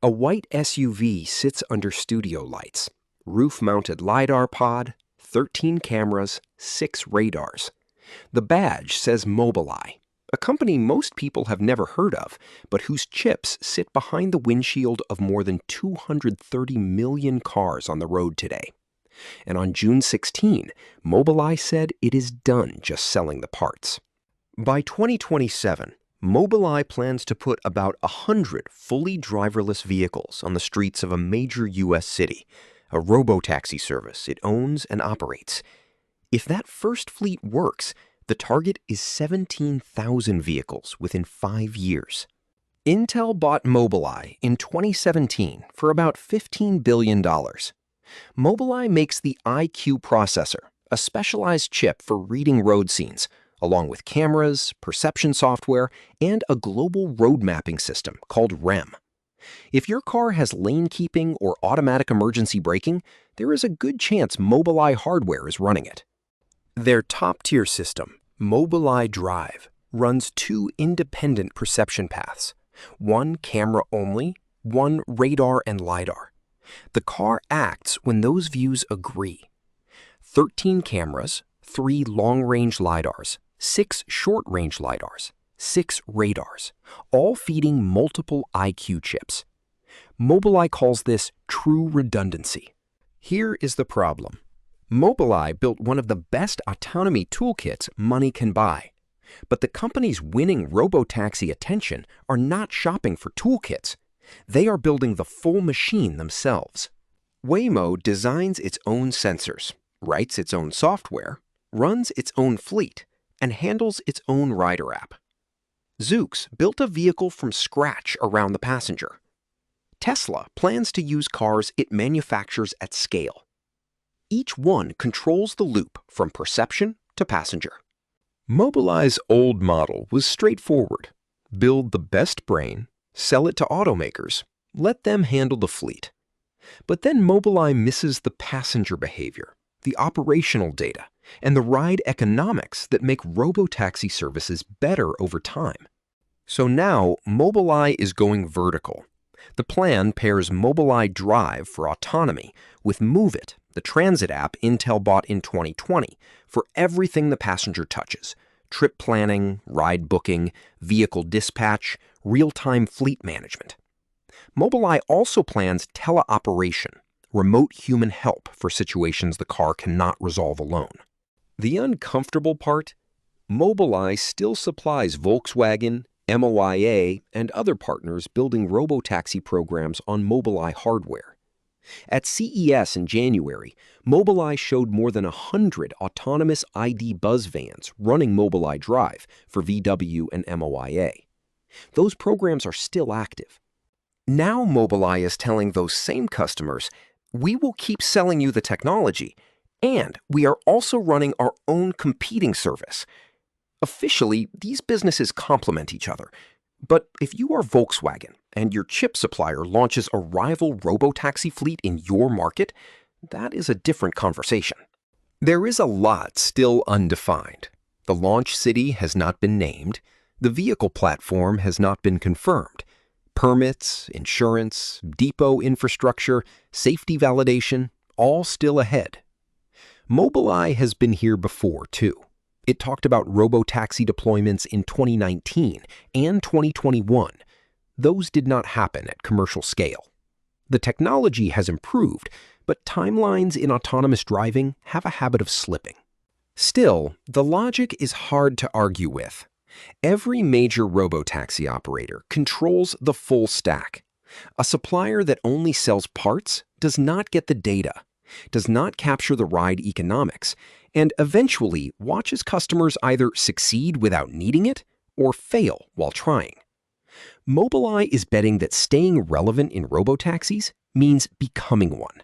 A white SUV sits under studio lights. Roof-mounted LiDAR pod, 13 cameras, 6 radars. The badge says Mobileye, a company most people have never heard of, but whose chips sit behind the windshield of more than 230 million cars on the road today. And on June 16, Mobileye said it is done just selling the parts. By 2027, Mobileye plans to put about 100 fully driverless vehicles on the streets of a major U.S. city, a robotaxi service it owns and operates. If that first fleet works, the target is 17,000 vehicles within 5 years. Intel bought Mobileye in 2017 for about $15 billion. Mobileye makes the IQ processor, a specialized chip for reading road scenes, along with cameras, perception software, and a global road mapping system called REM. If your car has lane keeping or automatic emergency braking, there is a good chance Mobileye hardware is running it. Their top-tier system, Mobileye Drive, runs 2 independent perception paths, one camera only, one radar and LiDAR. The car acts when those views agree. 13 cameras, 3 long-range LiDARs, 6 short-range LiDARs, 6 radars, all feeding multiple IQ chips. Mobileye calls this true redundancy. Here is the problem. Mobileye built one of the best autonomy toolkits money can buy. But the companies winning robotaxi attention are not shopping for toolkits. They are building the full machine themselves. Waymo designs its own sensors, writes its own software, runs its own fleet, and handles its own rider app. Zoox built a vehicle from scratch around the passenger. Tesla plans to use cars it manufactures at scale. Each one controls the loop from perception to passenger. Mobileye's old model was straightforward. Build the best brain, sell it to automakers, let them handle the fleet. But then Mobileye misses the passenger behavior, the operational data, and the ride economics that make robotaxi services better over time. So now Mobileye is going vertical. The plan pairs Mobileye Drive for autonomy with Move It, the transit app Intel bought in 2020, for everything the passenger touches: trip planning, ride booking, vehicle dispatch, real-time fleet management. Mobileye also plans teleoperation, remote human help for situations the car cannot resolve alone. The uncomfortable part? Mobileye still supplies Volkswagen, MOIA, and other partners building robotaxi programs on Mobileye hardware. At CES in January, Mobileye showed more than 100 autonomous ID buzz vans running Mobileye Drive for VW and MOIA. Those programs are still active. Now Mobileye is telling those same customers, we will keep selling you the technology, and we are also running our own competing service. Officially, these businesses complement each other. But if you are Volkswagen and your chip supplier launches a rival robotaxi fleet in your market, that is a different conversation. There is a lot still undefined. The launch city has not been named. The vehicle platform has not been confirmed. Permits, insurance, depot infrastructure, safety validation, all still ahead. Mobileye has been here before, too. It talked about robotaxi deployments in 2019 and 2021. Those did not happen at commercial scale. The technology has improved, but timelines in autonomous driving have a habit of slipping. Still, the logic is hard to argue with. Every major robotaxi operator controls the full stack. A supplier that only sells parts does not get the data, does not capture the ride economics, and eventually watches customers either succeed without needing it or fail while trying. Mobileye is betting that staying relevant in robotaxis means becoming one.